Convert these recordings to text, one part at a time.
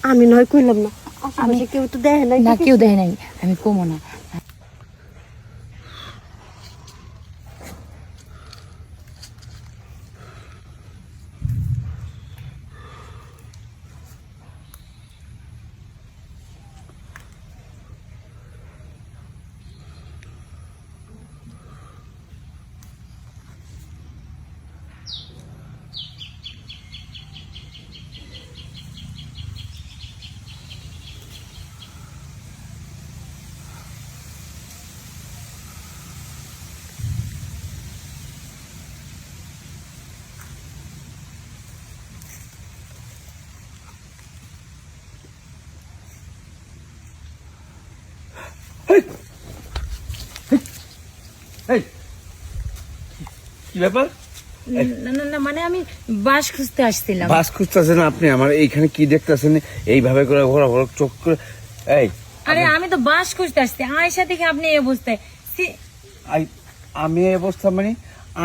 আমি নয় কইলাম না, আশেপাশে কেউ তো দেখে নাই। না কেউ দেখে নাই, আমি কমো না। কি ব্যাপার? না না না, মানে আমি বাস খুঁজতে আসছিলাম। বাস খুঁজতেছেন আপনি? আমার এইখানে কি দেখতেছেন এইভাবে করে ঘোরা ঘোরা চোখ করে? এই আরে আমি তো বাস খুঁজতে আসছি, আয়সা থেকে আপনি এই অবস্থায়। আমি এই অবস্থা মানে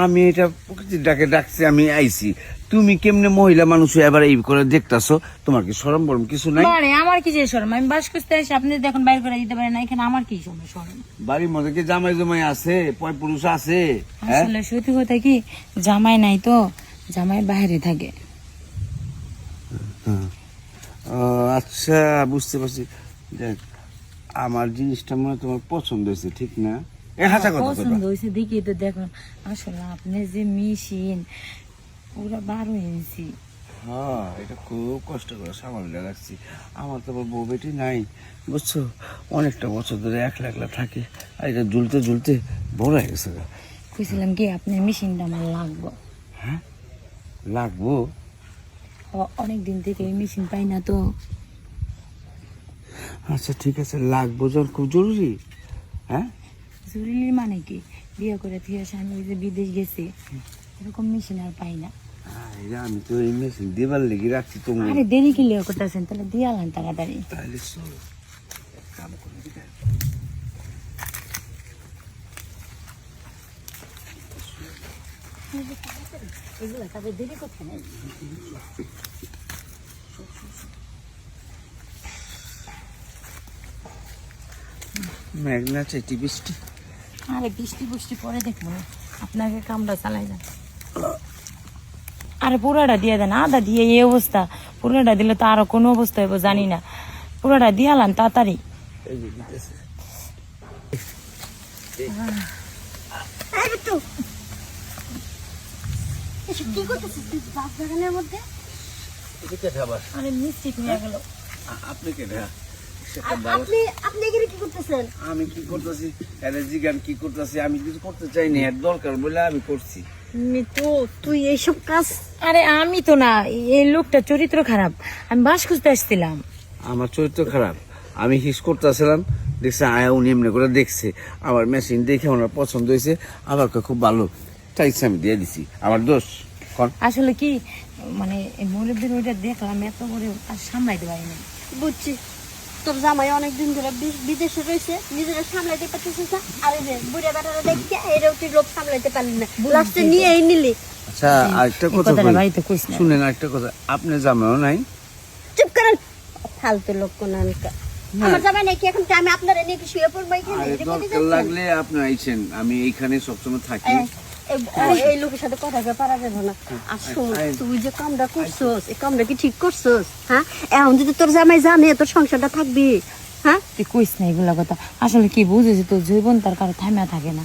আমি এটা প্রকৃতির ডাকে ডাকছি, আমি আইছি। তুমি কেমনে মহিলা মানুষ এবার এই করে দেখতেছো? তোমার কি শরম বরম কিছু নাই? আরে আমার কি যে শরম, আমি বাস খুঁজতে আসি, আপনি যদি এখন বাইর করে দিতে পারেন না, এখানে আমার কি শরম? বাড়ির মধ্যে কি জামাই জমাই আছে, পয় পুরুষ আছে? আসলে সত্যি কথা কি, জামাই নাই তো, জামাই বাইরে থাকে। আচ্ছা বুঝতে পারছি। দেখ, আমার জিনিসটা মনে হয় তোমার পছন্দ হয়েছে, ঠিক না? পছন্দ হয়েছে দেখি তো দেখুন। আসলে আপনি যে মেশিন পুরো 12 ইঞ্চি। হ্যাঁ, এটা খুব কষ্ট করে সামাল রাখছি। আমার তো আবার বউ বেটি নাই, বুঝছো? অনেকটা বছর ধরে একলা একলা থাকে, আর এটা ঝুলতে ঝুলতে বড় হয়ে গেছে। কইছিলাম কি আপনার মেশিনটা আমার লাগবে। হ্যাঁ, লাগবো? অনেক দিন থেকে এই মেশিন পাই না তো। আচ্ছা ঠিক আছে, লাগবো যখন খুব জরুরি। হ্যাঁ, জরুরি মানে কি, বিয়ে করে দিয়ে আমি ওই যে বিদেশ গেছি, এরকম মেশিন আর পাই না। আমি তো এই মেশিন দেবার লেগে রাখছি। তোমার আরে দেরি কি লিয়ে করতেছেন, তাহলে দিয়ে আলান তাড়াতাড়ি। তাহলে চলো কাম করে দিতে। এগুলো তবে দেরি করতে নাই। মেঘনা চাইটি বৃষ্টি। আরে বৃষ্টি বৃষ্টি পরে দেখবো, আপনাকে কামটা চালাই যান। আরে পুরাটা দিয়ে দেন, আদা দিয়ে এই অবস্থা, পুরাটা দিলে তো আরো কোনো অবস্থা হইব জানি না। পুরাটা দিয়ে আলান তাড়াতাড়ি। এই যে দিতেছে। কি করতেছিস তুই বাস বাগানের মধ্যে? আরে মিষ্টি নিয়ে গেল। আপনি কেটা? আপনি আপনি এখানে কি করতেছেন? আমি কি করতেছি? এলার্জি গান কি করতেছি? আমি কিছু করতে চাইনি, এর দরকার বলে আমি করছি। মিতু, তুই এইসব কাজ? আরে আমি তো না, এই লোকটা চরিত্র খারাপ, আমি বাস খুঁজতে আসছিলাম। আমার চরিত্র খারাপ? আমি হিস করতেছিলাম, দেখছে আয়া উনি এমনি করে দেখছে, আমার মেশিন দেখে ওনার পছন্দ হয়েছে, আমার খুব ভালো চাইছে, আমি দিয়ে দিছি। আমার দোষ? আসলে কি মানে মুরব্বীর ওইটা দেখলাম, এত করে আর সামলাইতে পারি না। বুঝছি, তোর জামাই অনেকদিন ধরে বিদেশে রয়েছে, নিজেরা সামলাইতে পারতেছিস না। আর এই যে বুড়া বেটারা দেখতে এরাও তুই লোক সামলাইতে পারলি না, লাস্টে নিয়ে এই নিলি। আচ্ছা আরেকটা কথা বাড়িতে কইস না। শুনেন, আরেকটা কথা, আপনার জামাইও নাই? চুপ করেন, ফালতু লোক কোন। আমার জামাই নাকি এখন আমি আপনার নিয়ে কি শুয়ে পড়বো এখানে? দরকার লাগলে আপনি আইছেন, আমি এইখানে সবসময় থাকি। এই লোকের সাথে কথা পারা যাবে না। আর শোন, তুই যে কামটা করছস, এই কামটা কি ঠিক করছস? হ্যাঁ, এখন যদি তোর জামাই জানে তোর সংসারটা থাকবি? হ্যাঁ, তুই কইস না এগুলা কথা। আসলে কি বুঝেছি, তোর জীবন তার কারো থামা থাকে না।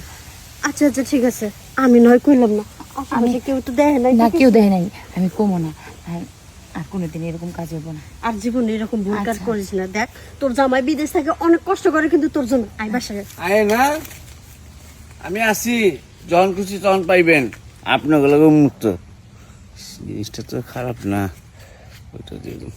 আচ্ছা আচ্ছা ঠিক আছে, আমি নয় কইলাম না, আমি কেউ তো দেখে নাই। না কেউ দেখে নাই, আমি কমো না। আর কোনোদিন এরকম কাজ হবো না। আর জীবনে এরকম ভুল কাজ করিস না। দেখ, তোর জামাই বিদেশ থেকে অনেক কষ্ট করে কিন্তু তোর জন্য। আই বাসায় আয় না, আমি আসি, যখন খুশি তখন পাইবেন, আপনার মুক্ত। জিনিসটা তো খারাপ না, ওইটা দিয়ে দিন।